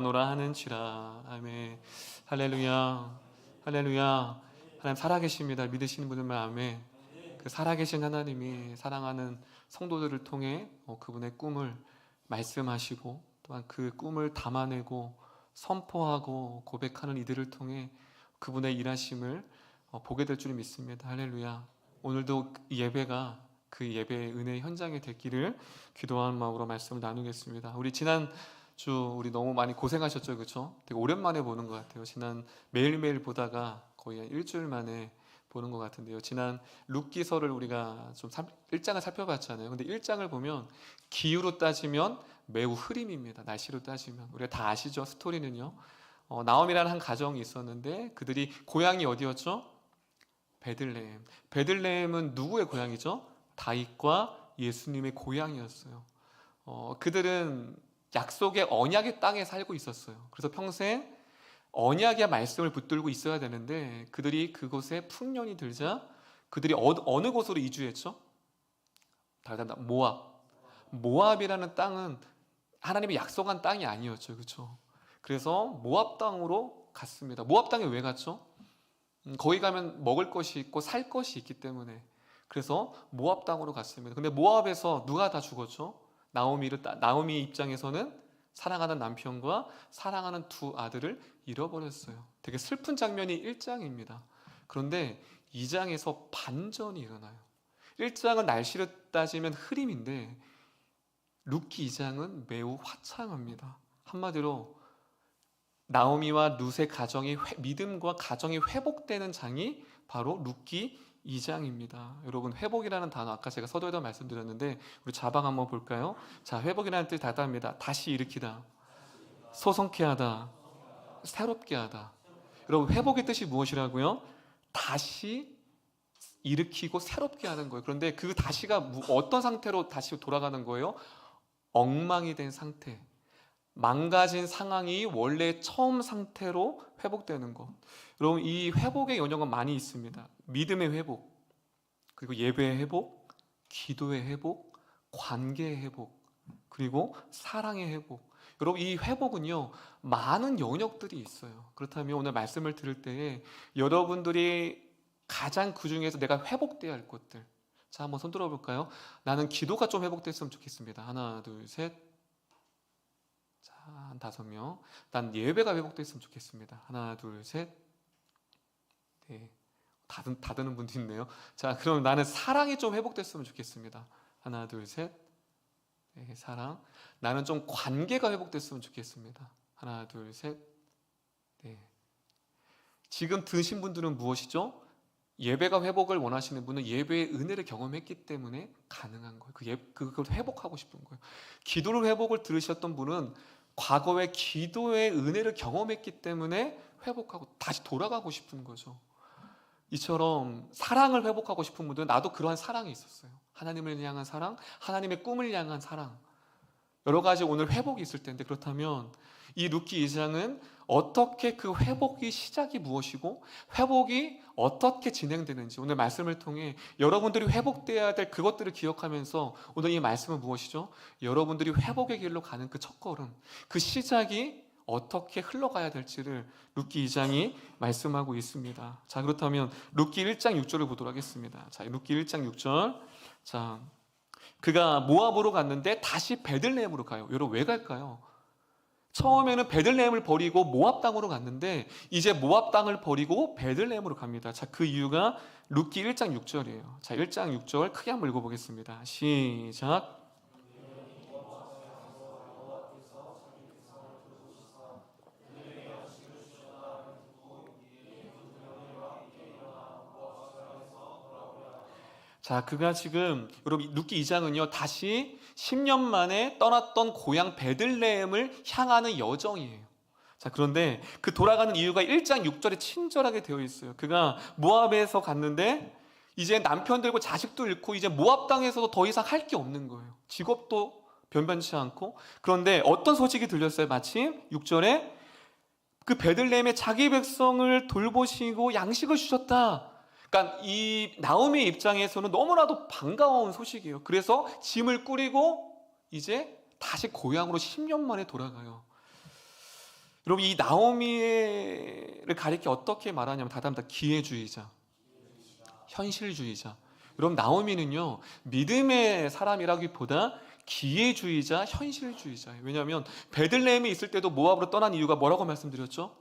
노라 하는지라. 아멘. 할렐루야. 할렐루야. 하나님 살아계십니다. 믿으시는 분들만 아멘. 그 살아계신 하나님이 사랑하는 성도들을 통해 그분의 꿈을 말씀하시고 또한 그 꿈을 담아내고 선포하고 고백하는 이들을 통해 그분의 일하심을 보게 될 줄 믿습니다. 할렐루야. 오늘도 이 예배가 그 예배의 은혜의 현장이 됐기를 기도하는 마음으로 말씀을 나누겠습니다. 우리 지난 주 우리 너무 많이 고생하셨죠, 그렇죠? 되게 오랜만에 보는 것 같아요. 지난 매일매일 보다가 거의 한 일주일 만에 보는 것 같은데요. 지난 룻기서를 우리가 좀 1장을 살펴봤잖아요. 근데 1장을 보면 기후로 따지면 매우 흐림입니다. 날씨로 따지면 우리가 다 아시죠? 스토리는요. 나옴이라는 한 가정이 있었는데 그들이 고향이 어디였죠? 베들레헴. 베들레헴은 누구의 고향이죠? 다윗과 예수님의 고향이었어요. 그들은 약속의 언약의 땅에 살고 있었어요. 그래서 평생 언약의 말씀을 붙들고 있어야 되는데 그들이 그곳에 풍년이 들자 그들이 어느 곳으로 이주했죠? 모압. 모압이라는 땅은 하나님이 약속한 땅이 아니었죠. 그렇죠? 그래서 모압 땅으로 갔습니다. 모압 땅에 왜 갔죠? 거기 가면 먹을 것이 있고 살 것이 있기 때문에. 그래서 모압 땅으로 갔습니다. 근데 모압에서 누가 다 죽었죠? 나오미 입장에서는 사랑하는 남편과 사랑하는 두 아들을 잃어버렸어요. 되게 슬픈 장면이 1장입니다. 그런데 2장에서 반전이 일어나요. 1장은 날씨를 따지면 흐림인데 룻기 2장은 매우 화창합니다. 한마디로 나오미와 룻의 가정이 믿음과 가정이 회복되는 장이 바로 룻기 2장입니다. 여러분, 회복이라는 단어 아까 제가 서두에도 말씀드렸는데 우리 자방 한번 볼까요? 자, 회복이라는 뜻이 다릅니다. 다시 일으키다, 소성케 하다, 새롭게 하다. 여러분, 회복의 뜻이 무엇이라고요? 다시 일으키고 새롭게 하는 거예요. 그런데 그 다시가 어떤 상태로 다시 돌아가는 거예요? 엉망이 된 상태, 망가진 상황이 원래 처음 상태로 회복되는 것. 여러분, 이 회복의 연역은 많이 있습니다. 믿음의 회복, 그리고 예배의 회복, 기도의 회복, 관계의 회복, 그리고 사랑의 회복. 여러분, 이 회복은요 많은 영역들이 있어요. 그렇다면 오늘 말씀을 들을 때에 여러분들이 가장 그 중에서 내가 회복돼야 할 것들, 자, 한번 손 들어볼까요? 나는 기도가 좀 회복됐으면 좋겠습니다. 하나, 둘, 셋. 자, 한 5명. 난 예배가 회복됐으면 좋겠습니다. 하나, 둘, 셋. 네. 다 드는 분도 있네요. 자, 그럼 나는 사랑이 좀 회복됐으면 좋겠습니다. 하나, 둘, 셋. 네, 사랑. 나는 좀 관계가 회복됐으면 좋겠습니다. 하나, 둘, 셋. 네. 지금 드신 분들은 무엇이죠? 예배가 회복을 원하시는 분은 예배의 은혜를 경험했기 때문에 가능한 거예요. 그걸 회복하고 싶은 거예요. 기도를 회복을 들으셨던 분은 과거의 기도의 은혜를 경험했기 때문에 회복하고 다시 돌아가고 싶은 거죠. 이처럼 사랑을 회복하고 싶은 분들은 나도 그러한 사랑이 있었어요. 하나님을 향한 사랑, 하나님의 꿈을 향한 사랑. 여러 가지 오늘 회복이 있을 텐데, 그렇다면 이 룻기 2장은 어떻게 그 회복이 시작이 무엇이고 회복이 어떻게 진행되는지 오늘 말씀을 통해 여러분들이 회복돼야 될 그것들을 기억하면서 오늘 이 말씀은 무엇이죠? 여러분들이 회복의 길로 가는 그 첫걸음, 그 시작이 어떻게 흘러가야 될지를 룻기 2장이 말씀하고 있습니다. 자, 그렇다면 룻기 1장 6절을 보도록 하겠습니다. 자, 룻기 1장 6절. 자, 그가 모압으로 갔는데 다시 베들레헴으로 가요. 여러분, 왜 갈까요? 처음에는 베들레헴을 버리고 모압 땅으로 갔는데 이제 모압 땅을 버리고 베들레헴으로 갑니다. 자, 그 이유가 룻기 1장 6절이에요. 자, 1장 6절 크게 한번 읽어보겠습니다. 시작. 자, 그가 지금 여러분 룻기 2장은요 다시 10년 만에 떠났던 고향 베들레헴을 향하는 여정이에요. 자, 그런데 그 돌아가는 이유가 1장 6절에 친절하게 되어 있어요. 그가 모압에서 갔는데 이제 남편들과 자식도 잃고 이제 모압 땅에서도 더 이상 할 게 없는 거예요. 직업도 변변치 않고. 그런데 어떤 소식이 들렸어요? 마침 6절에 그 베들레헴에 자기 백성을 돌보시고 양식을 주셨다. 그러니까 이 나오미 입장에서는 너무나도 반가운 소식이에요. 그래서 짐을 꾸리고 이제 다시 고향으로 10년 만에 돌아가요. 여러분 이 나오미를 가리켜 어떻게 말하냐면 다담다 기회주의자, 현실주의자. 여러분 나오미는요 믿음의 사람이라기보다 기회주의자, 현실주의자예요. 왜냐하면 베들레헴에 있을 때도 모압으로 떠난 이유가 뭐라고 말씀드렸죠?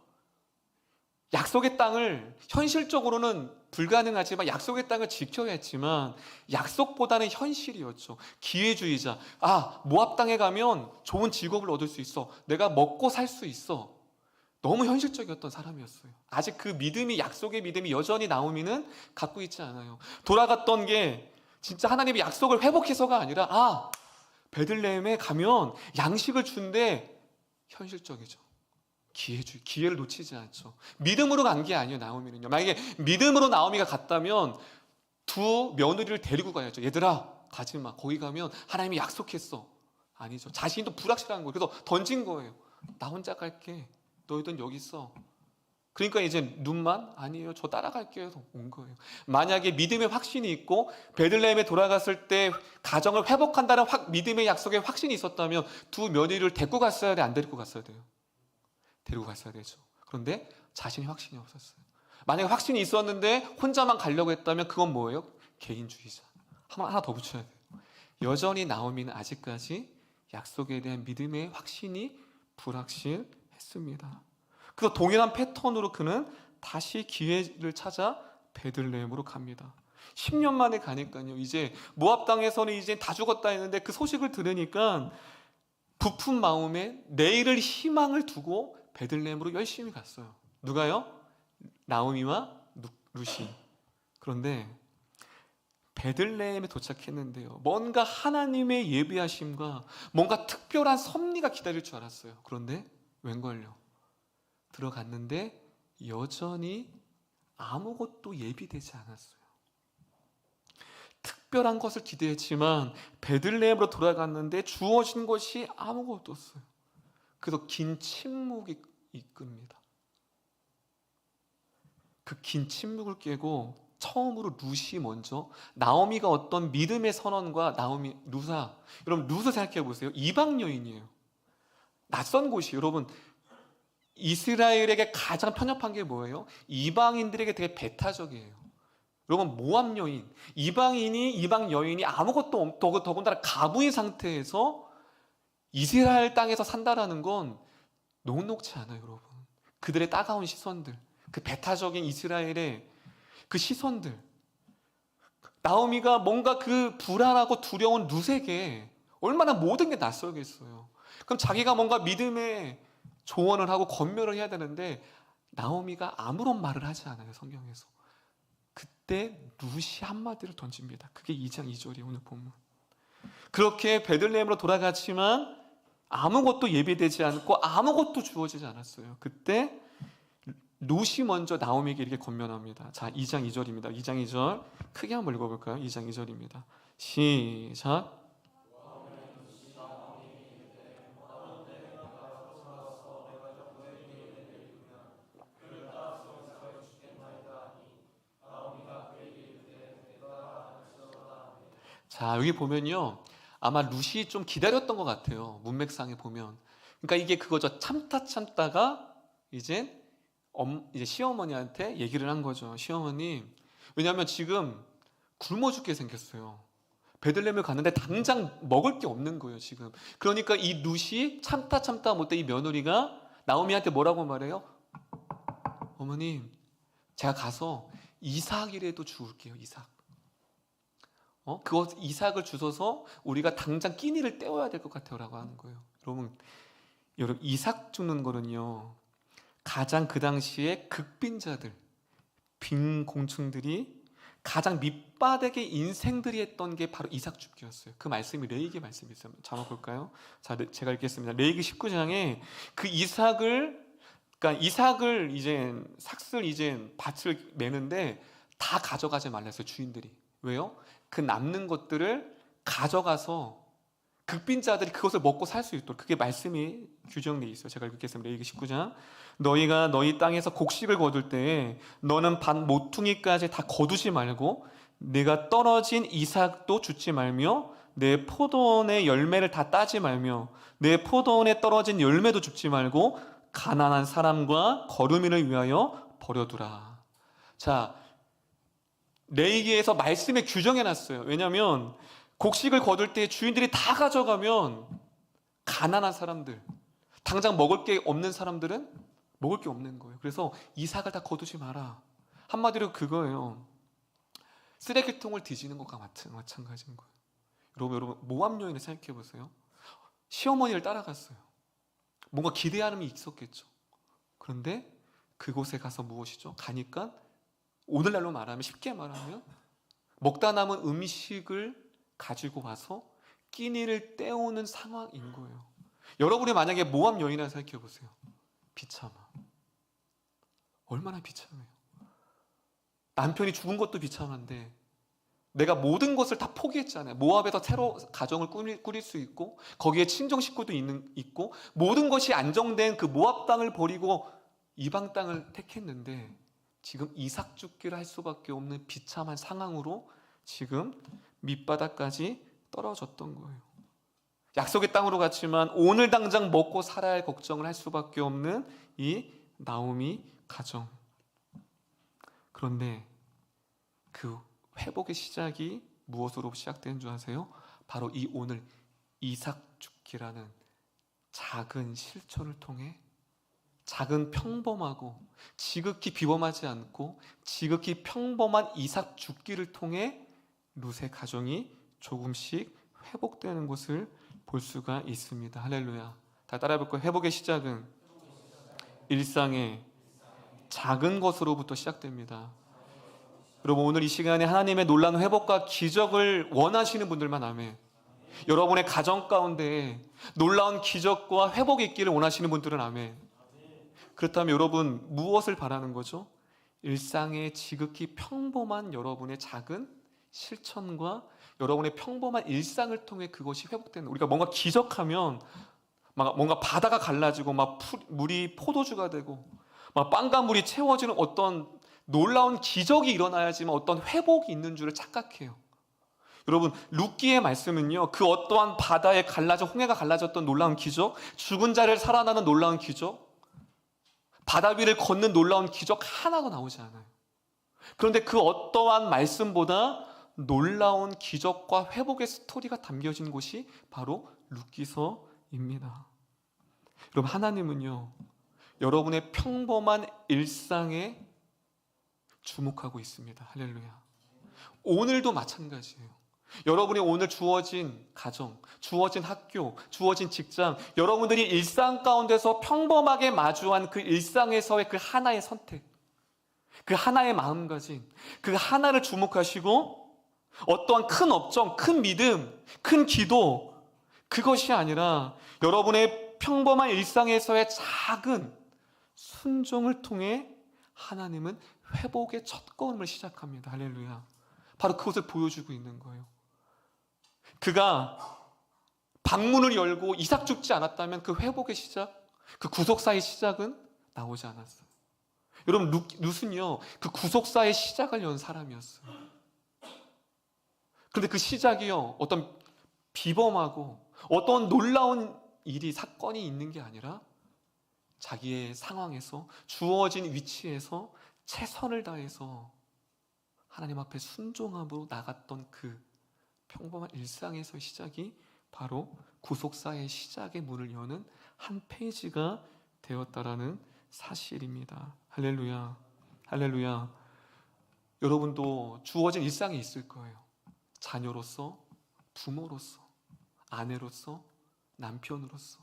약속의 땅을 현실적으로는 불가능하지만 약속의 땅을 지켜야 했지만 약속보다는 현실이었죠. 기회주의자. 모압 땅에 가면 좋은 직업을 얻을 수 있어. 내가 먹고 살 수 있어. 너무 현실적이었던 사람이었어요. 아직 그 믿음이, 약속의 믿음이 여전히 나오미는 갖고 있지 않아요. 돌아갔던 게 진짜 하나님의 약속을 회복해서가 아니라 베들레헴에 가면 양식을 준대. 현실적이죠. 기회를 놓치지 않죠. 믿음으로 간 게 아니에요. 나오미는요. 만약에 믿음으로 나오미가 갔다면 두 며느리를 데리고 가야죠. 얘들아 가지마. 거기 가면 하나님이 약속했어. 아니죠. 자신도 불확실한 거예요. 그래서 던진 거예요. 나 혼자 갈게. 너희들은 여기 있어. 그러니까 이제 눈만 아니에요. 저 따라갈게요. 해서 온 거예요. 만약에 믿음의 확신이 있고 베들레헴에 돌아갔을 때 가정을 회복한다는 믿음의 약속의 확신이 있었다면 두 며느리를 데리고 갔어야 돼? 안 데리고 갔어야 돼요? 데리고 갔어야 되죠. 그런데 자신이 확신이 없었어요. 만약에 확신이 있었는데 혼자만 가려고 했다면 그건 뭐예요? 개인주의자. 하나 더 붙여야 돼요. 여전히 나오미는 아직까지 약속에 대한 믿음의 확신이 불확실했습니다. 그래서 동일한 패턴으로 그는 다시 기회를 찾아 베들레헴으로 갑니다. 10년 만에 가니까요. 이제 모압 땅에서는 이제 다 죽었다 했는데 그 소식을 들으니까 부푼 마음에 내일을 희망을 두고 베들레헴으로 열심히 갔어요. 누가요? 나오미와 루시. 그런데 베들레헴에 도착했는데요. 뭔가 하나님의 예비하심과 뭔가 특별한 섭리가 기다릴 줄 알았어요. 그런데 웬걸요? 들어갔는데 여전히 아무것도 예비되지 않았어요. 특별한 것을 기대했지만 베들레헴으로 돌아갔는데 주어진 것이 아무것도 없어요. 그래서 긴 침묵이 이끕니다. 그 긴 침묵을 깨고 처음으로 룻이 먼저 나오미가 어떤 믿음의 선언과 여러분 룻을 생각해 보세요. 이방 여인이에요. 낯선 곳이 여러분 이스라엘에게 가장 편협한 게 뭐예요? 이방인들에게 되게 배타적이에요. 여러분 모압 여인, 이방 여인이 아무것도 없고 더군다나 가부인 상태에서 이스라엘 땅에서 산다라는 건 녹록치 않아요, 여러분. 그들의 따가운 시선들, 그 배타적인 이스라엘의 그 시선들. 나오미가 뭔가 그 불안하고 두려운 룻에게 얼마나 모든 게 낯설겠어요. 그럼 자기가 뭔가 믿음의 조언을 하고 권면을 해야 되는데 나오미가 아무런 말을 하지 않아요, 성경에서. 그때 룻이 한마디를 던집니다. 그게 2장 2절이에요, 오늘 본문. 그렇게 베들레헴으로 돌아갔지만 아무것도 예비되지 않고 아무것도 주어지지 않았어요. 그때 룻이 먼저 나오미에게 이렇게 권면합니다. 자, 2장 2절입니다. 2장 2절 크게 한번 읽어볼까요? 2장 2절입니다. 시작. 자, 여기 보면요. 아마 룻이 좀 기다렸던 것 같아요. 문맥상에 보면. 그러니까 이게 그거죠. 참다가 이제 시어머니한테 얘기를 한 거죠. 시어머님. 왜냐하면 지금 굶어 죽게 생겼어요. 베들레헴을 갔는데 당장 먹을 게 없는 거예요, 지금. 그러니까 이 룻이 참다 못해 이 며느리가 나오미한테 뭐라고 말해요? 어머님, 제가 가서 이삭이라도 주울게요, 이삭. 이삭을 주셔서 우리가 당장 끼니를 때워야 될 것 같아요 라고 하는 거예요. 여러분 이삭 주는 거는요 가장 그 당시에 극빈자들, 빈곤층들이 가장 밑바닥의 인생들이 했던 게 바로 이삭 줍기였어요. 그 말씀이 레위기 말씀이 있어요. 잠깐 볼까요? 자, 제가 읽겠습니다. 레위기 19장에 그 이삭을 이제 삭슬 이제 밭을 매는데 다 가져가지 말랬어요, 주인들이. 왜요? 그 남는 것들을 가져가서 극빈자들이 그것을 먹고 살 수 있도록, 그게 말씀이 규정되어 있어요. 제가 읽겠습니다. 레위기 19장. 너희가 너희 땅에서 곡식을 거둘 때에 너는 밭 모퉁이까지 다 거두지 말고 내가 떨어진 이삭도 줍지 말며 내 포도원의 열매를 다 따지 말며 내 포도원에 떨어진 열매도 줍지 말고 가난한 사람과 거르민을 위하여 버려두라. 자, 레위기에서 말씀에 규정해 놨어요. 왜냐하면 곡식을 거둘 때 주인들이 다 가져가면 가난한 사람들, 당장 먹을 게 없는 사람들은 먹을 게 없는 거예요. 그래서 이삭을 다 거두지 마라. 한마디로 그거예요. 쓰레기통을 뒤지는 것과 마찬가지인 거예요. 여러분 모압 여인을 생각해 보세요. 시어머니를 따라갔어요. 뭔가 기대하는 게 있었겠죠. 그런데 그곳에 가서 무엇이죠? 가니까 오늘날로 말하면, 쉽게 말하면 먹다 남은 음식을 가지고 와서 끼니를 때우는 상황인 거예요. 여러분이 만약에 모압 여인이라 생각해 보세요. 비참하. 얼마나 비참해요. 남편이 죽은 것도 비참한데 내가 모든 것을 다 포기했잖아요. 모압에서 새로 가정을 꾸릴 수 있고 거기에 친정 식구도 있고 모든 것이 안정된 그 모압 땅을 버리고 이방 땅을 택했는데 지금 이삭 죽기를 할 수밖에 없는 비참한 상황으로 지금 밑바닥까지 떨어졌던 거예요. 약속의 땅으로 갔지만 오늘 당장 먹고 살아야 할 걱정을 할 수밖에 없는 이 나오미 가정. 그런데 그 회복의 시작이 무엇으로 시작된 줄 아세요? 바로 이 오늘 이삭 죽기라는 작은 실천을 통해, 작은 평범하고 지극히 비범하지 않고 지극히 평범한 이삭 죽기를 통해 룻의 가정이 조금씩 회복되는 것을 볼 수가 있습니다. 할렐루야. 다 따라해 볼까요? 회복의 시작은 일상의 작은 것으로부터 시작됩니다. 여러분, 오늘 이 시간에 하나님의 놀라운 회복과 기적을 원하시는 분들만 아멘. 여러분의 가정 가운데 놀라운 기적과 회복이 있기를 원하시는 분들은 아멘. 그렇다면 여러분 무엇을 바라는 거죠? 일상의 지극히 평범한 여러분의 작은 실천과 여러분의 평범한 일상을 통해 그것이 회복되는, 우리가 뭔가 기적하면 막 뭔가 바다가 갈라지고 막 물이 포도주가 되고 막 빵과 물이 채워지는 어떤 놀라운 기적이 일어나야지만 어떤 회복이 있는 줄을 착각해요. 여러분, 룻기의 말씀은요, 그 어떠한 바다에 홍해가 갈라졌던 놀라운 기적, 죽은 자를 살아나는 놀라운 기적, 바다 위를 걷는 놀라운 기적 하나가 나오지 않아요. 그런데 그 어떠한 말씀보다 놀라운 기적과 회복의 스토리가 담겨진 곳이 바로 룻기서입니다. 여러분, 하나님은요, 여러분의 평범한 일상에 주목하고 있습니다. 할렐루야. 오늘도 마찬가지예요. 여러분이 오늘 주어진 가정, 주어진 학교, 주어진 직장, 여러분들이 일상 가운데서 평범하게 마주한 그 일상에서의 그 하나의 선택, 그 하나의 마음가짐, 그 하나를 주목하시고 어떠한 큰 업종, 큰 믿음, 큰 기도, 그것이 아니라 여러분의 평범한 일상에서의 작은 순종을 통해 하나님은 회복의 첫 걸음을 시작합니다. 할렐루야. 바로 그것을 보여주고 있는 거예요. 그가 방문을 열고 이삭 죽지 않았다면 그 회복의 시작, 그 구속사의 시작은 나오지 않았어요. 여러분, 룻은요, 그 구속사의 시작을 연 사람이었어요. 그런데 그 시작이요, 어떤 비범하고 어떤 놀라운 일이, 사건이 있는 게 아니라 자기의 상황에서, 주어진 위치에서 최선을 다해서 하나님 앞에 순종함으로 나갔던 그 평범한 일상에서의 시작이 바로 구속사의 시작의 문을 여는 한 페이지가 되었다라는 사실입니다. 할렐루야. 할렐루야. 여러분도 주어진 일상이 있을 거예요. 자녀로서, 부모로서, 아내로서, 남편으로서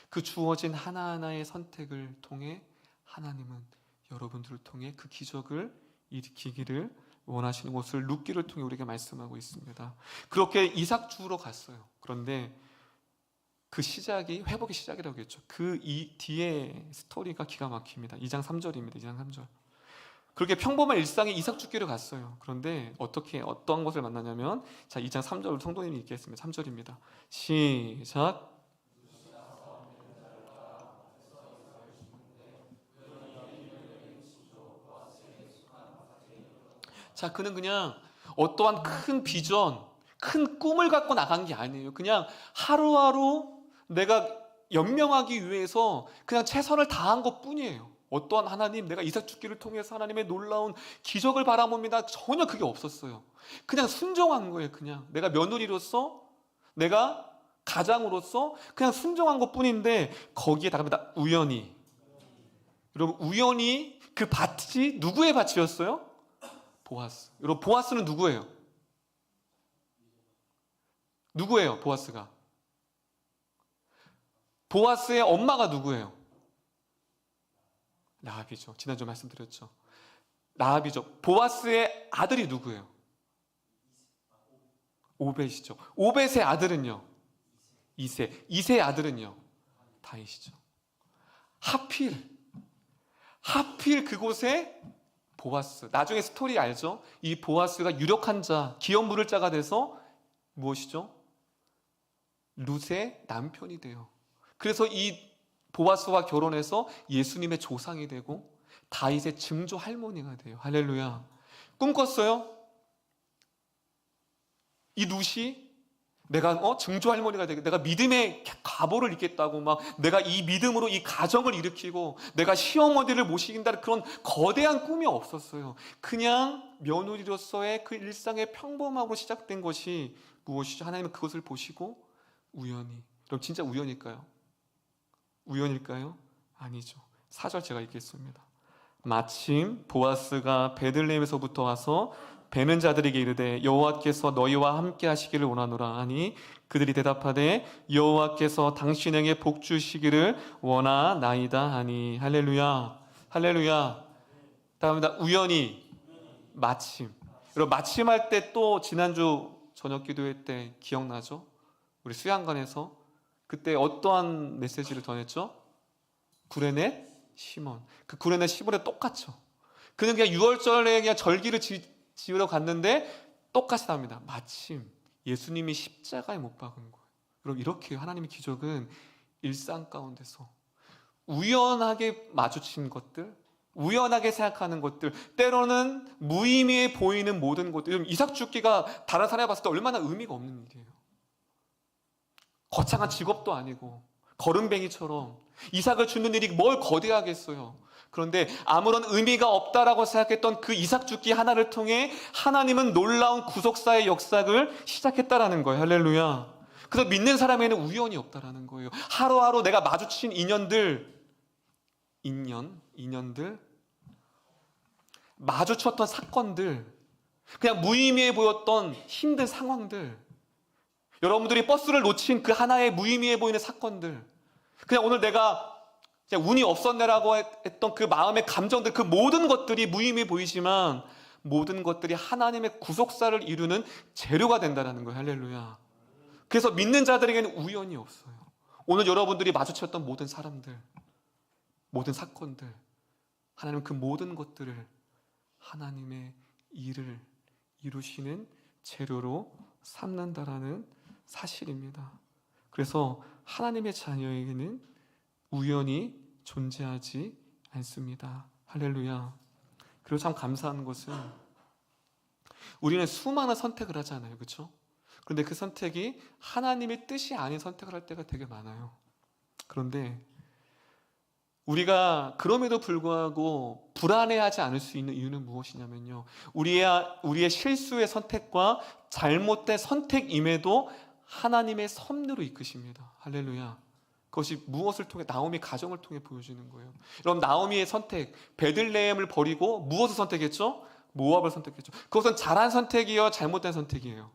그 주어진 하나하나의 선택을 통해 하나님은 여러분들을 통해 그 기적을 일으키기를 원하시는 것을 룻기를 통해 우리에게 말씀하고 있습니다. 그렇게 이삭 주우러 갔어요. 그런데 그 시작이 회복의 시작이라고 했죠. 그 뒤에 스토리가 기가 막힙니다. 2장 3절입니다. 2장 3절. 그렇게 평범한 일상에 이삭 죽기를 갔어요. 그런데 어떠한 것을 만나냐면, 자, 2장 3절 성도님이 읽겠습니다. 3절입니다. 시작. 자, 그는 그냥 어떠한 큰 비전, 큰 꿈을 갖고 나간 게 아니에요. 그냥 하루하루 내가 연명하기 위해서 그냥 최선을 다한 것뿐이에요. 어떠한 하나님, 내가 이삭 죽기를 통해서 하나님의 놀라운 기적을 바라봅니다. 전혀 그게 없었어요. 그냥 순종한 거예요. 그냥 내가 며느리로서, 내가 가장으로서 그냥 순종한 것뿐인데, 거기에다가 우연히, 여러분, 우연히 그 밭이 누구의 밭이었어요? 보아스. 여러분, 보아스는 누구예요? 누구예요? 보아스가. 보아스의 엄마가 누구예요? 라합이죠. 지난주에 말씀드렸죠. 라합이죠. 보아스의 아들이 누구예요? 오벳이죠. 오벳의 아들은요? 이세. 이세의 아들은요? 다윗이죠. 하필 그곳에 보아스. 나중에 스토리 알죠? 이 보아스가 유력한 자, 기업 물을 자가 돼서 무엇이죠? 룻의 남편이 돼요. 그래서 이 보아스와 결혼해서 예수님의 조상이 되고 다윗의 증조 할머니가 돼요. 할렐루야. 꿈꿨어요? 이 룻이 내가 증조 할머니가 되게, 내가 믿음의 가보를 입겠다고, 막 내가 이 믿음으로 이 가정을 일으키고 내가 시어머니를 모시긴다는 그런 거대한 꿈이 없었어요. 그냥 며느리로서의 그 일상의 평범함으로 시작된 것이 무엇이죠? 하나님은 그것을 보시고 우연히. 그럼 진짜 우연일까요? 우연일까요? 아니죠. 4절 제가 읽겠습니다. 마침 보아스가 베들레헴에서부터 와서 베는 자들에게 이르되 여호와께서 너희와 함께 하시기를 원하노라 하니 그들이 대답하되 여호와께서 당신에게 복 주시기를 원하나이다 하니. 할렐루야. 할렐루야. 다음입니다. 우연히, 마침. 여러분, 마침 할 때 또 지난주 저녁 기도회 때 기억나죠? 우리 수양관에서 그때 어떠한 메시지를 전했죠? 구레네 시몬. 그 구레네 시몬에 똑같죠. 그는 그냥 6월절에 그냥 절기를 지으러 갔는데 똑같이 나옵니다. 마침 예수님이 십자가에 못 박은 거예요. 여러분, 이렇게 하나님의 기적은 일상 가운데서 우연하게 마주친 것들, 우연하게 생각하는 것들, 때로는 무의미해 보이는 모든 것들. 이삭 죽기가 다른 사람이 봤을 때 얼마나 의미가 없는 일이에요. 거창한 직업도 아니고 거름뱅이처럼 이삭을 죽는 일이 뭘 거대하겠어요. 그런데 아무런 의미가 없다라고 생각했던 그 이삭 죽기 하나를 통해 하나님은 놀라운 구속사의 역사를 시작했다라는 거예요. 할렐루야. 그래서 믿는 사람에는 우연이 없다라는 거예요. 하루하루 내가 마주친 인연들, 마주쳤던 사건들, 그냥 무의미해 보였던 힘든 상황들, 여러분들이 버스를 놓친 그 하나의 무의미해 보이는 사건들, 그냥 오늘 내가 그냥 운이 없었네라고 했던 그 마음의 감정들, 그 모든 것들이 무의미해 보이지만 모든 것들이 하나님의 구속사를 이루는 재료가 된다는 거예요. 할렐루야. 그래서 믿는 자들에게는 우연이 없어요. 오늘 여러분들이 마주쳤던 모든 사람들, 모든 사건들, 하나님은 그 모든 것들을 하나님의 일을 이루시는 재료로 삼는다라는 사실입니다. 그래서 하나님의 자녀에게는 우연이 존재하지 않습니다. 할렐루야. 그리고 참 감사한 것은 우리는 수많은 선택을 하잖아요. 그렇죠? 그런데 그 선택이 하나님의 뜻이 아닌 선택을 할 때가 되게 많아요. 그런데 우리가 그럼에도 불구하고 불안해하지 않을 수 있는 이유는 무엇이냐면요, 우리의 실수의 선택과 잘못된 선택임에도 하나님의 섭리로 이끄십니다. 할렐루야. 그것이 무엇을 통해? 나오미 가정을 통해 보여주는 거예요. 여러분, 나오미의 선택, 베들레헴을 버리고 무엇을 선택했죠? 모압을 선택했죠. 그것은 잘한 선택이에요? 잘못된 선택이에요?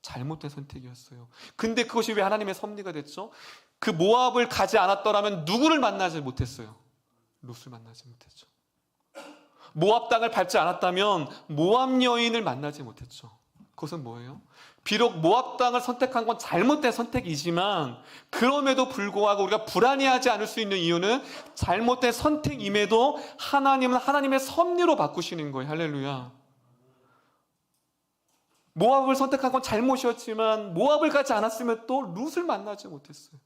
잘못된 선택이었어요. 근데 그것이 왜 하나님의 섭리가 됐죠? 그 모압을 가지 않았더라면 누구를 만나지 못했어요? 룻을 만나지 못했죠. 모압 땅을 밟지 않았다면 모압 여인을 만나지 못했죠. 그것은 뭐예요? 비록 모압 땅을 선택한 건 잘못된 선택이지만 그럼에도 불구하고 우리가 불안해하지 않을 수 있는 이유는 잘못된 선택임에도 하나님은 하나님의 섭리로 바꾸시는 거예요. 할렐루야. 모압을 선택한 건 잘못이었지만 모압을 가지 않았으면 또 룻을 만나지 못했어요.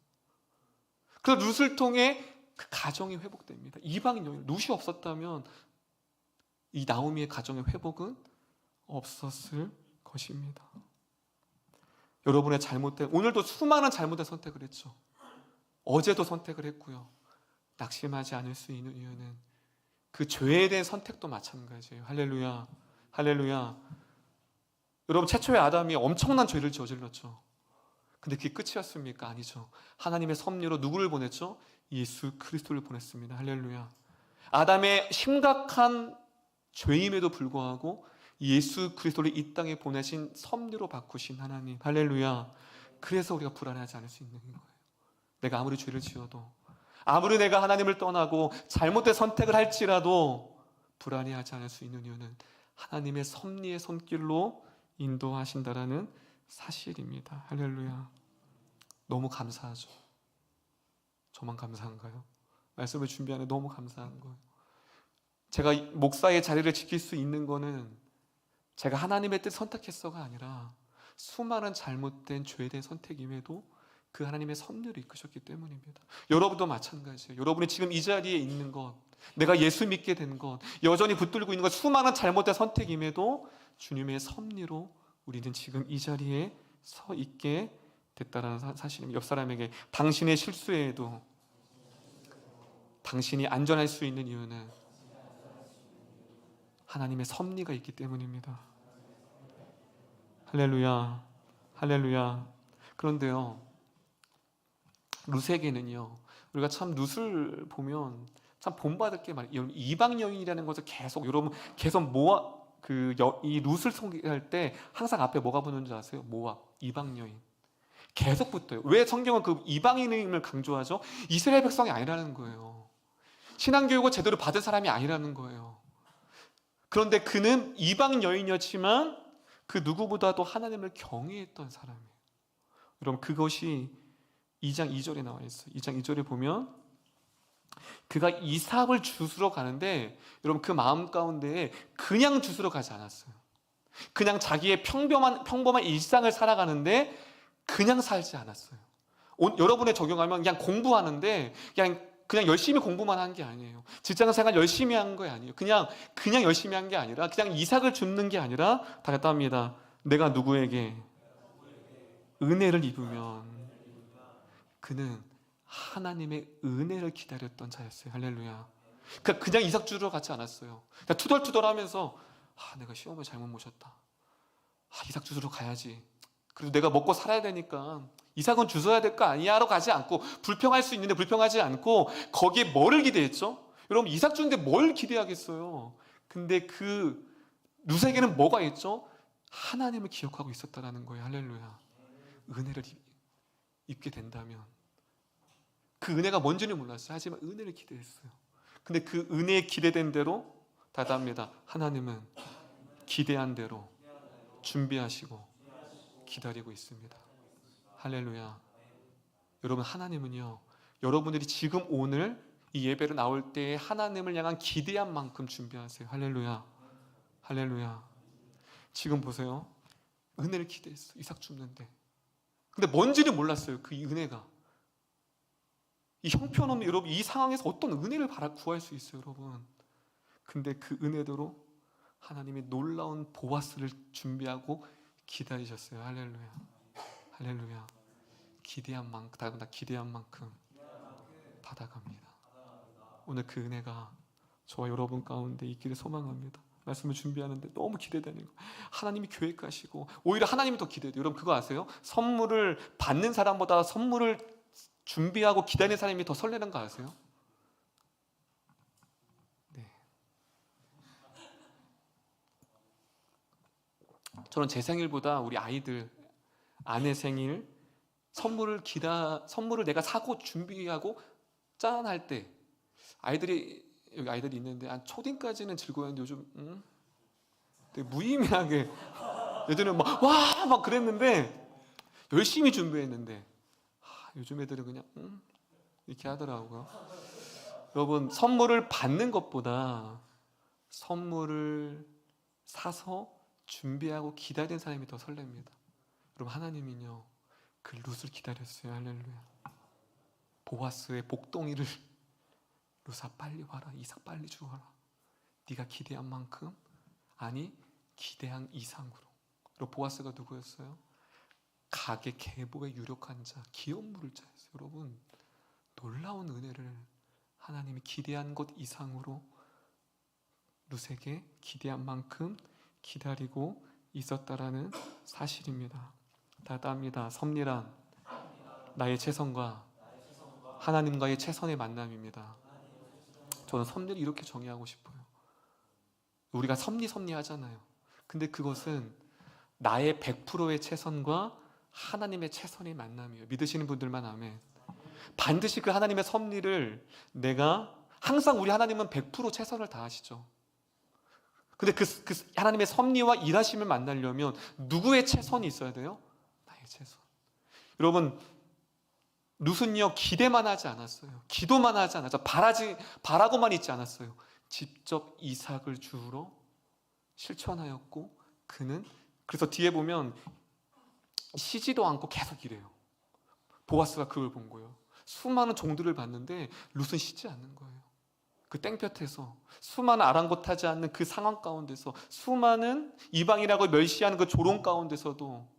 그래서 룻을 통해 그 가정이 회복됩니다. 이방인 여인, 룻이 없었다면 이 나오미의 가정의 회복은 없었을 것입니다. 여러분의 잘못된, 오늘도 수많은 잘못된 선택을 했죠. 어제도 선택을 했고요. 낙심하지 않을 수 있는 이유는 그 죄에 대한 선택도 마찬가지예요. 할렐루야. 할렐루야. 여러분, 최초의 아담이 엄청난 죄를 저질렀죠. 근데 그게 끝이었습니까? 아니죠. 하나님의 섭리로 누구를 보냈죠? 예수 그리스도를 보냈습니다. 할렐루야. 아담의 심각한 죄임에도 불구하고 예수 그리스도를 이 땅에 보내신 섭리로 바꾸신 하나님. 할렐루야. 그래서 우리가 불안해하지 않을 수 있는 거예요. 내가 아무리 죄를 지어도, 아무리 내가 하나님을 떠나고 잘못된 선택을 할지라도 불안해하지 않을 수 있는 이유는 하나님의 섭리의 손길로 인도하신다라는 사실입니다. 할렐루야. 너무 감사하죠. 저만 감사한가요? 말씀을 준비하는 너무 감사한 거예요. 제가 목사의 자리를 지킬 수 있는 거는 제가 하나님의 뜻 선택했어가 아니라 수많은 잘못된 죄에 대한 선택임에도 그 하나님의 섭리를 이끄셨기 때문입니다. 여러분도 마찬가지예요. 여러분이 지금 이 자리에 있는 것, 내가 예수 믿게 된 것, 여전히 붙들고 있는 것, 수많은 잘못된 선택임에도 주님의 섭리로 우리는 지금 이 자리에 서 있게 됐다라는 사실입니다. 옆 사람에게 당신의 실수에도 당신이 안전할 수 있는 이유는 하나님의 섭리가 있기 때문입니다. 할렐루야. 할렐루야. 그런데요, 룻에게는요, 우리가 참 룻을 보면 참 본받을 게 많아요. 이방 여인이라는 것을 계속 여러분 계속 이 룻을 소개할 때 항상 앞에 뭐가 붙는 줄 아세요? 모압, 이방 여인. 계속 붙어요. 왜 성경은 그 이방인임을 강조하죠? 이스라엘 백성이 아니라는 거예요. 신앙교육을 제대로 받은 사람이 아니라는 거예요. 그런데 그는 이방 여인이었지만 그 누구보다도 하나님을 경외했던 사람이에요. 여러분, 그것이 2장 2절에 나와 있어요. 2장 2절에 보면 그가 이삭을 주스러 가는데, 여러분, 그 마음 가운데에 그냥 주스러 가지 않았어요. 그냥 자기의 평범한 일상을 살아가는데 그냥 살지 않았어요. 여러분에 적용하면 그냥 공부하는데 그냥 열심히 공부만 한 게 아니에요. 직장생활 열심히 한 거 아니에요. 그냥 열심히 한 게 아니라, 그냥 이삭을 줍는 게 아니라 다 같다 합니다. 내가 누구에게 은혜를 입으면 그는 하나님의 은혜를 기다렸던 자였어요. 할렐루야. 그냥 이삭 주러 가지 않았어요. 그냥 투덜투덜하면서 내가 시험을 잘못 모셨다. 이삭 주러 가야지. 그래도 내가 먹고 살아야 되니까 이삭은 주워야 될 거 아니야 하러 가지 않고, 불평할 수 있는데 불평하지 않고 거기에 뭐를 기대했죠? 여러분, 이삭 주는데 뭘 기대하겠어요? 근데 그 룻에게는 뭐가 있죠? 하나님을 기억하고 있었다라는 거예요. 할렐루야. 은혜를 입게 된다면, 그 은혜가 뭔지는 몰랐어요. 하지만 은혜를 기대했어요. 근데 그 은혜에 기대된 대로 다답니다. 하나님은 기대한 대로 준비하시고 기다리고 있습니다. 할렐루야. 여러분, 하나님은요, 여러분들이 지금 오늘 이 예배로 나올 때 하나님을 향한 기대한 만큼 준비하세요. 할렐루야. 할렐루야. 지금 보세요. 은혜를 기대했어. 이삭 줍는데. 근데 뭔지는 몰랐어요. 그 은혜가. 이 형편없는, 여러분, 이 상황에서 어떤 은혜를 구할 수 있어요, 여러분. 근데 그 은혜대로 하나님이 놀라운 보아스를 준비하고 기다리셨어요. 할렐루야. 할렐루야. 기대한 만큼 받아갑니다. 오늘 그 은혜가 저와 여러분 가운데 있기를 소망합니다. 말씀을 준비하는데 너무 기대되는 거예요. 하나님이 계획하시고, 오히려 하나님이 더 기대돼요. 여러분, 그거 아세요? 선물을 받는 사람보다 선물을 준비하고 기다리는 사람이 더 설레는 거 아세요? 네. 저는 제 생일보다 우리 아내 생일 선물을 내가 사고 준비하고 짠 할 때, 여기 아이들이 있는데 초딩까지는 즐거웠는데 요즘 되게 무의미하게, 예전에는 막 그랬는데, 열심히 준비했는데 요즘 애들은 그냥 이렇게 하더라고요. 여러분, 선물을 받는 것보다 선물을 사서 준비하고 기다리는 사람이 더 설렙니다. 여러분, 하나님은요, 그 룻을 기다렸어요. 할렐루야. 보아스의 복덩이를, 룻아 빨리 와라, 이삭 빨리 주어라. 네가 기대한 만큼, 아니 기대한 이상으로. 그리고 보아스가 누구였어요? 가게 계보에 유력한 자, 기업 물을 자였어요. 여러분, 놀라운 은혜를 하나님이 기대한 것 이상으로 룻에게 기대한 만큼 기다리고 있었다라는 사실입니다. 다답니다. 섭리란 나의 최선과 하나님과의 최선의 만남입니다. 저는 섭리를 이렇게 정의하고 싶어요. 우리가 섭리 하잖아요. 근데 그것은 나의 100%의 최선과 하나님의 최선의 만남이에요. 믿으시는 분들만 아멘. 반드시 그 하나님의 섭리를 내가 항상 우리 하나님은 100% 최선을 다하시죠. 근데 그 하나님의 섭리와 일하심을 만나려면 누구의 최선이 있어야 돼요? 나의 최선. 여러분, 룻은요 기대만 하지 않았어요. 기도만 하지 않았죠. 바라고만 있지 않았어요. 직접 이삭을 주우러 실천하였고, 그는 그래서 뒤에 보면 쉬지도 않고 계속 일해요. 보아스가 그걸 본 거예요. 수많은 종들을 봤는데 룻은 쉬지 않는 거예요. 그 땡볕에서 수많은 아랑곳하지 않는 그 상황 가운데서 수많은 이방이라고 멸시하는 그 조롱 가운데서도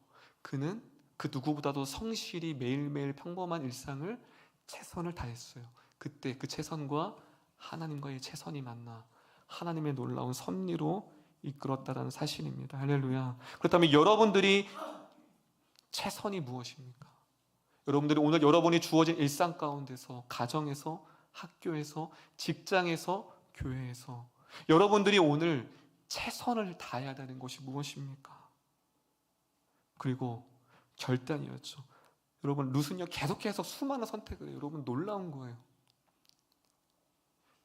그는 그 누구보다도 성실히 매일매일 평범한 일상을 최선을 다했어요. 그때 그 최선과 하나님과의 최선이 만나 하나님의 놀라운 섭리로 이끌었다라는 사실입니다. 할렐루야. 그렇다면 여러분들이 최선이 무엇입니까? 여러분들이 오늘 여러분이 주어진 일상 가운데서, 가정에서, 학교에서, 직장에서, 교회에서 여러분들이 오늘 최선을 다해야 되는 것이 무엇입니까? 그리고 결단이었죠. 여러분, 룻은요 계속해서 수많은 선택을 해요. 여러분, 놀라운 거예요.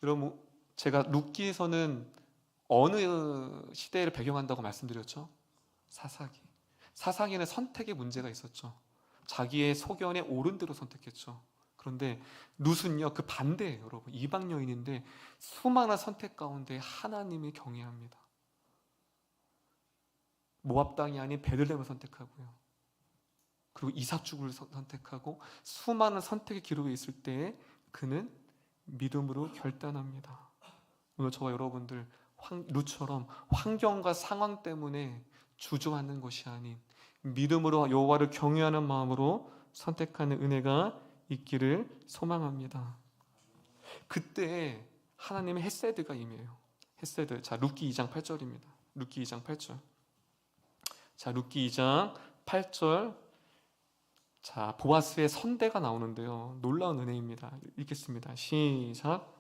여러분, 제가 룻기에서는 어느 시대를 배경한다고 말씀드렸죠? 사사기에는 선택의 문제가 있었죠. 자기의 소견에 옳은 대로 선택했죠. 그런데 룻은요 그 반대예요. 여러분, 이방 여인인데 수많은 선택 가운데 하나님이 경외합니다. 모압 땅이 아닌 베들레헴을 선택하고요. 그리고 이삭 죽을 선택하고 수많은 선택의 기록에 있을 때에 그는 믿음으로 결단합니다. 오늘 저와 여러분들 룻처럼 환경과 상황 때문에 주저하는 것이 아닌 믿음으로 여호와를 경외하는 마음으로 선택하는 은혜가 있기를 소망합니다. 그때 하나님의 헤세드가 임해요. 헤세드. 자, 룻기 2장 8절입니다. 룻기 2장 8절. 자, 룻기 2장 8절. 자, 보아스의 선대가 나오는데요. 놀라운 은혜입니다. 읽겠습니다. 시작.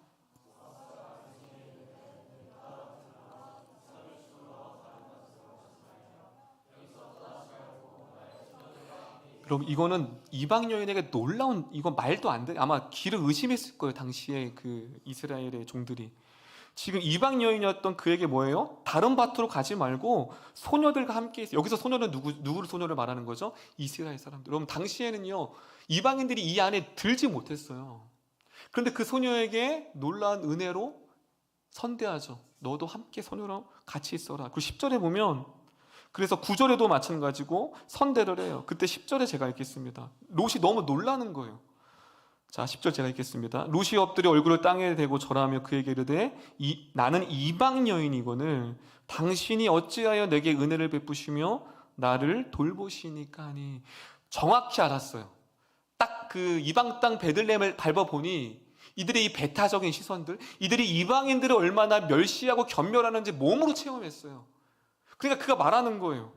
여러분, 이거는 이방 여인에게 놀라운, 이건 말도 안 돼. 아마 귀를 의심했을 거예요. 당시에 그 이스라엘의 종들이. 지금 이방 여인이었던 그에게 뭐예요? 다른 밭으로 가지 말고 소녀들과 함께 있어요. 여기서 소녀는 누구를 소녀를 말하는 거죠? 이스라엘 사람들. 여러분, 당시에는요 이방인들이 이 안에 들지 못했어요. 그런데 그 소녀에게 놀라운 은혜로 선대하죠. 너도 함께 소녀로 같이 있어라. 그리고 10절에 보면, 그래서 9절에도 마찬가지고 선대를 해요. 그때 10절에 제가 읽겠습니다. 롯이 너무 놀라는 거예요. 자, 10절 제가 읽겠습니다. 롯이 엎드려 얼굴을 땅에 대고 절하며 그에게 이르되 나는 이방 여인이거늘 당신이 어찌하여 내게 은혜를 베푸시며 나를 돌보시니까 하니. 정확히 알았어요. 딱 그 이방 땅 베들레헴을 밟아보니 이들의 이 배타적인 시선들, 이들이 이방인들을 얼마나 멸시하고 견멸하는지 몸으로 체험했어요. 그러니까 그가 말하는 거예요.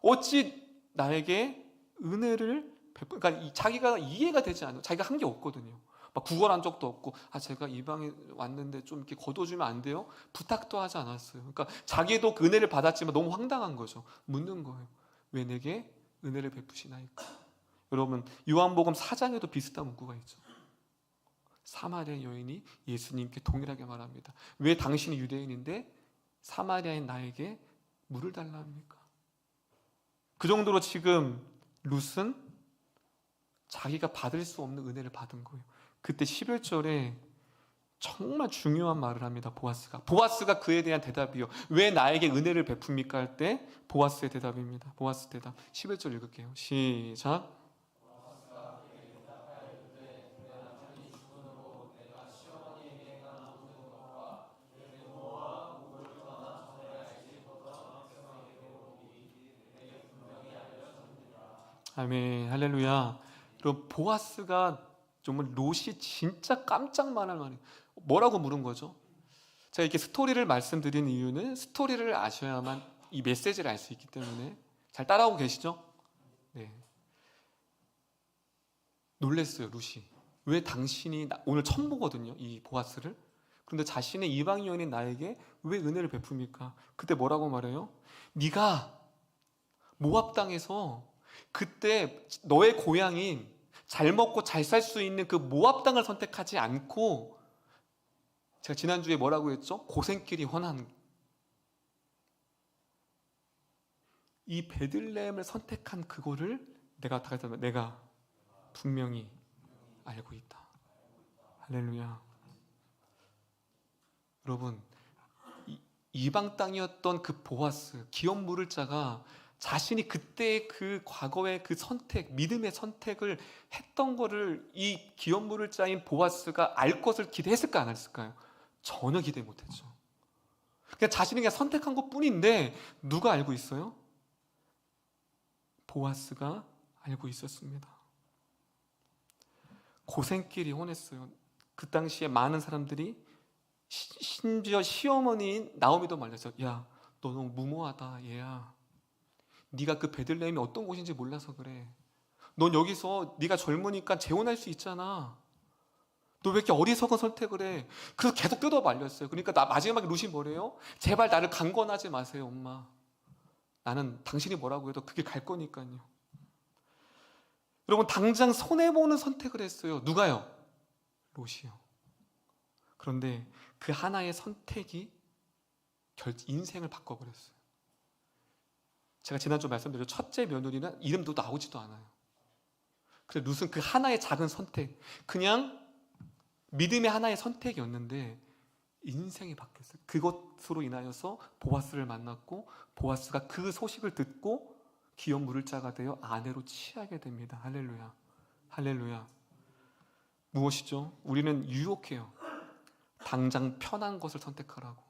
어찌 나에게 은혜를 그러니까 자기가 이해가 되지 않아요. 자기가 한 게 없거든요. 막 구걸한 적도 없고, 제가 이방에 왔는데 좀 이렇게 거둬주면 안 돼요? 부탁도 하지 않았어요. 그러니까 자기도 그 은혜를 받았지만 너무 황당한 거죠. 묻는 거예요. 왜 내게 은혜를 베푸시나이까? 여러분, 요한복음 4장에도 비슷한 문구가 있죠. 사마리아 여인이 예수님께 동일하게 말합니다. 왜 당신이 유대인인데 사마리아인 나에게 물을 달라 합니까? 그 정도로 지금 룻은 자기가 받을 수 없는 은혜를 받은 거예요. 그때 11절에 정말 중요한 말을 합니다. 보아스가 그에 대한 대답이요. 왜 나에게 은혜를 베풉니까? 할 때 보아스의 대답입니다. 보아스 대답. 11절 읽을게요. 시작. 아멘. 할렐루야. 그럼 보아스가 정말 롯이 진짜 깜짝 놀랄 만해. 뭐라고 물은 거죠? 제가 이렇게 스토리를 말씀드린 이유는 스토리를 아셔야만 이 메시지를 알 수 있기 때문에. 잘 따라오고 계시죠? 네. 놀랬어요, 롯이. 왜 당신이 오늘 처음 보거든요, 이 보아스를. 그런데 자신의 이방 여인인 나에게 왜 은혜를 베풉니까? 그때 뭐라고 말해요? 네가 모압 땅에서 그때 너의 고향인 잘 먹고 잘 살 수 있는 그 모압 땅을 선택하지 않고, 제가 지난주에 뭐라고 했죠? 고생길이 훤한 이 베들레헴을 선택한 그거를 내가 분명히 알고 있다. 할렐루야. 여러분, 이방 땅이었던 그 보아스, 기업 물을 자가 자신이 그때의 그 과거의 그 선택, 믿음의 선택을 했던 거를 이 기업 물을 자인 보아스가 알 것을 기대했을까 안 했을까요? 전혀 기대 못했죠. 그냥 자신이 그냥 선택한 것 뿐인데 누가 알고 있어요? 보아스가 알고 있었습니다. 고생길이 훤했어요. 그 당시에 많은 사람들이, 심지어 시어머니인 나오미도 말렸어요. 야, 너 너무 무모하다, 얘야. 네가 그 베들레헴이 어떤 곳인지 몰라서 그래. 넌 여기서 네가 젊으니까 재혼할 수 있잖아. 너 왜 이렇게 어리석은 선택을 해? 그래서 계속 뜯어 말렸어요. 그러니까 마지막에 룻이 뭐래요? 제발 나를 강권하지 마세요, 엄마. 나는 당신이 뭐라고 해도 그게 갈 거니까요. 여러분, 당장 손해보는 선택을 했어요. 누가요? 롯이요. 그런데 그 하나의 선택이 인생을 바꿔버렸어요. 제가 지난주 말씀드린 첫째 며느리는 이름도 나오지도 않아요. 그래서 룻은 그 하나의 작은 선택, 그냥 믿음의 하나의 선택이었는데 인생이 바뀌었어요. 그것으로 인하여서 보아스를 만났고, 보아스가 그 소식을 듣고 기업 물을 자가 되어 아내로 취하게 됩니다. 할렐루야. 할렐루야. 무엇이죠? 우리는 유혹해요. 당장 편한 것을 선택하라고.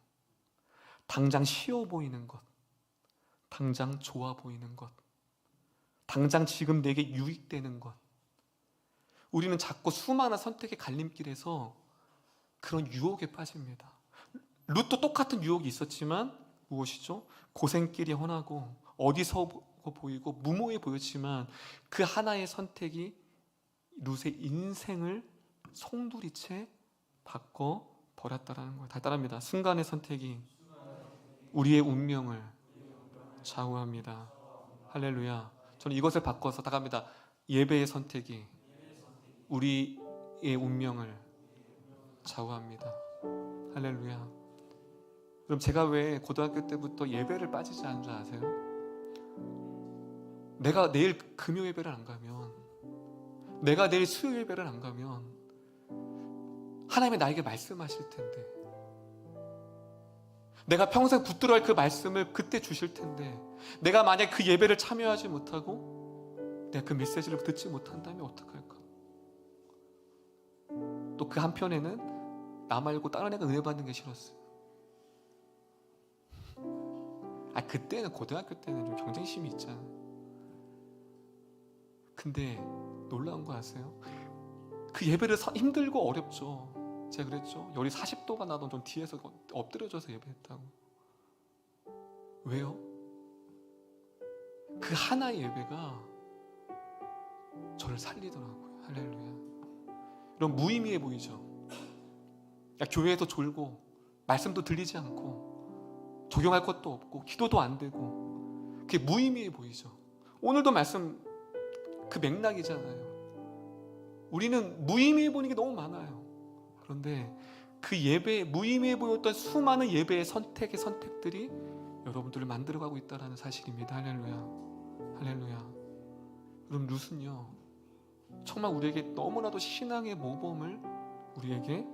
당장 쉬워 보이는 것, 당장 좋아 보이는 것, 당장 지금 내게 유익되는 것. 우리는 자꾸 수많은 선택의 갈림길에서 그런 유혹에 빠집니다. 룻도 똑같은 유혹이 있었지만 무엇이죠? 고생길이 훤하고 어디서 보이고 무모해 보였지만 그 하나의 선택이 룻의 인생을 송두리째 바꿔 버렸다라는 거예요. 다 따라합니다. 순간의 선택이 우리의 운명을 좌우합니다. 할렐루야. 저는 이것을 바꿔서 다 갑니다. 예배의 선택이 우리의 운명을 좌우합니다. 할렐루야. 그럼 제가 왜 고등학교 때부터 예배를 빠지지 않은 줄 아세요? 내가 내일 금요 예배를 안 가면, 내가 내일 수요 예배를 안 가면 하나님이 나에게 말씀하실 텐데, 내가 평생 붙들어야 할 그 말씀을 그때 주실 텐데, 내가 만약 그 예배를 참여하지 못하고 내가 그 메시지를 듣지 못한다면 어떡할까? 또 그 한편에는 나 말고 다른 애가 은혜 받는 게 싫었어요. 그때는, 고등학교 때는 좀 경쟁심이 있잖아. 근데 놀라운 거 아세요? 그 예배를 힘들고 어렵죠. 제가 그랬죠. 열이 40도가 나도 좀 뒤에서 엎드려져서 예배했다고. 왜요? 그 하나의 예배가 저를 살리더라고요. 할렐루야. 이런 무의미해 보이죠? 교회에도 졸고 말씀도 들리지 않고 적용할 것도 없고 기도도 안 되고 그게 무의미해 보이죠? 오늘도 말씀 그 맥락이잖아요. 우리는 무의미해 보이는 게 너무 많아요. 그런데 그 예배, 무의미해 보였던 수많은 예배의 선택들이 여러분들을 만들어가고 있다는 사실입니다. 할렐루야. 할렐루야. 여러분, 룻은요 정말 우리에게 너무나도 신앙의 모범을 우리에게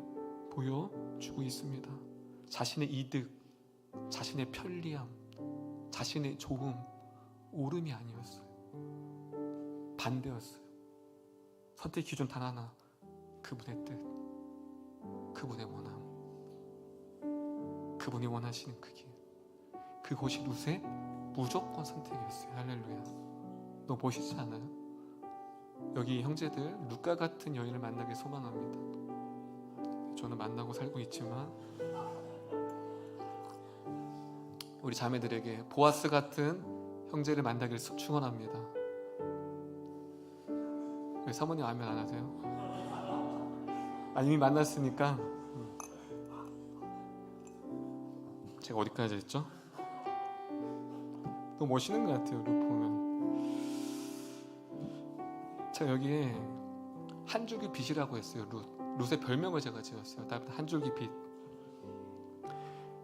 보여주고 있습니다. 자신의 이득, 자신의 편리함, 자신의 좋음, 옳음이 아니었어요. 반대였어요. 선택 기준 단 하나, 그분의 뜻, 그분의 원함, 그분이 원하시는 그 길, 그것이 룻의 무조건 선택이었어요. 할렐루야. 너 멋있지 않아요? 여기 형제들 룻과 같은 여인을 만나길 소망합니다. 저는 만나고 살고 있지만 우리 자매들에게 보아스 같은 형제를 만나길 축원합니다. 왜 사모님 아멘 안 하세요? 이미 만났으니까. 제가 어디까지 했죠? 너무 멋있는 것 같아요. 룻 보면 제가 여기에 한 줄기 빛이라고 했어요. 룻의 별명을 제가 지었어요. 한 줄기 빛.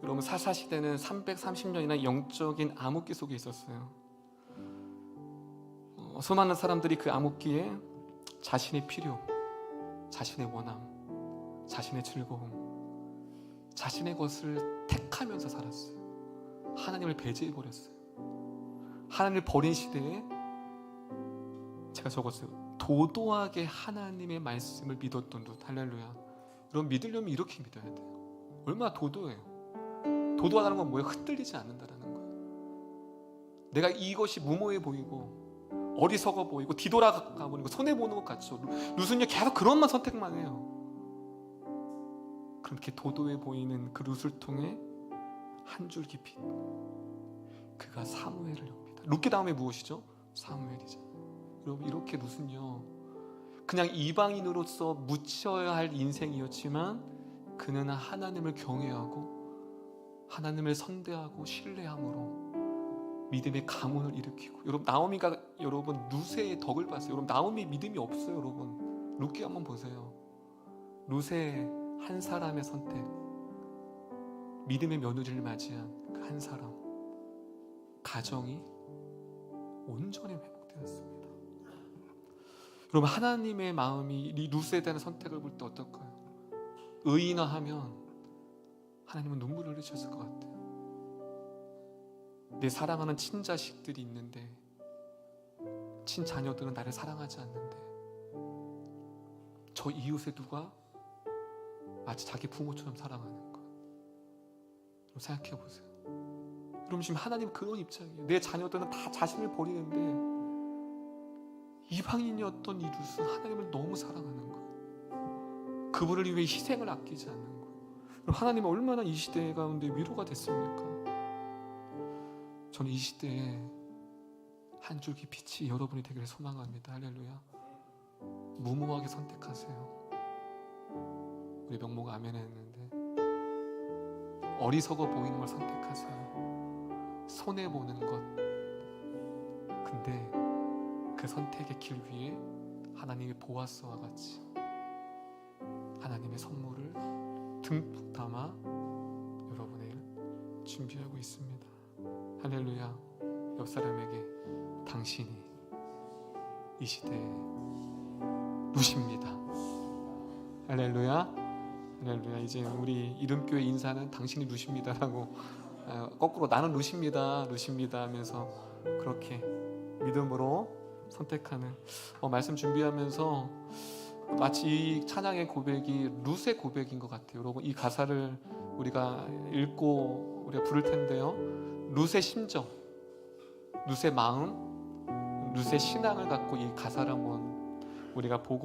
여러분 사사시대는 330년이나 영적인 암흑기 속에 있었어요. 수많은 사람들이 그 암흑기에 자신의 필요, 자신의 원함, 자신의 즐거움, 자신의 것을 택하면서 살았어요. 하나님을 배제해버렸어요. 하나님을 버린 시대에 제가 적었어요. 도도하게 하나님의 말씀을 믿었던 룻. 할렐루야. 여러분 믿으려면 이렇게 믿어야 돼요. 얼마나 도도해요. 도도하다는 건 뭐예요? 흔들리지 않는다라는 거예요. 내가 이것이 무모해 보이고 어리석어 보이고 뒤돌아가 보이고 손해보는 것 같죠. 룻은요 계속 그런 선택만 해요. 그렇게 도도해 보이는 그 룻을 통해 한 줄기 빛, 그가 사무엘을 엽니다. 룻기 다음에 무엇이죠? 사무엘이죠. 여러분 이렇게 룻은요 그냥 이방인으로서 묻혀야 할 인생이었지만 그는 하나님을 경외하고 하나님을 선대하고 신뢰함으로 믿음의 가문을 일으키고, 여러분 나오미가 여러분 룻의 덕을 봤어요. 여러분 나오미 믿음이 없어요. 여러분 룻기 한번 보세요. 룻의 한 사람의 선택, 믿음의 며느리를 맞이한 그 한 사람, 가정이 온전히 회복되었습니다. 여러분 하나님의 마음이 이 룻에 대한 선택을 볼 때 어떨까요? 의인화하면 하나님은 눈물을 흘리셨을 것 같아요. 내 사랑하는 친자식들이 있는데 친자녀들은 나를 사랑하지 않는데 저 이웃의 누가 마치 자기 부모처럼 사랑하는 것. 여러분 생각해 보세요. 여러분 지금 하나님 그런 입장이에요. 내 자녀들은 다 자신을 버리는데 이방인이었던 이 룻은 하나님을 너무 사랑하는 거예요. 그분을 위해 희생을 아끼지 않는 거예요. 하나님은 얼마나 이 시대 가운데 위로가 됐습니까? 저는 이 시대에 한 줄기 빛이 여러분이 되기를 소망합니다. 할렐루야. 무모하게 선택하세요. 우리 명모가 아멘 했는데 어리석어 보이는 걸 선택하세요. 손해보는 것. 근데 그 선택의 길 위에 하나님의 보아스와 같이 하나님의 선물을 듬뿍 담아 여러분을 준비하고 있습니다. 할렐루야. 옆 사람에게 당신이 이 시대의 룻입니다. 할렐루야. 할렐루야. 이제 우리 이름교회 인사는 당신이 룻입니다라고 거꾸로 나는 룻입니다 하면서 그렇게 믿음으로 선택하는 말씀 준비하면서 마치 이 찬양의 고백이 룻의 고백인 것 같아요. 여러분 이 가사를 우리가 읽고 우리가 부를 텐데요. 룻의 심정, 룻의 마음, 룻의 신앙을 갖고 이 가사를 한번 우리가 보고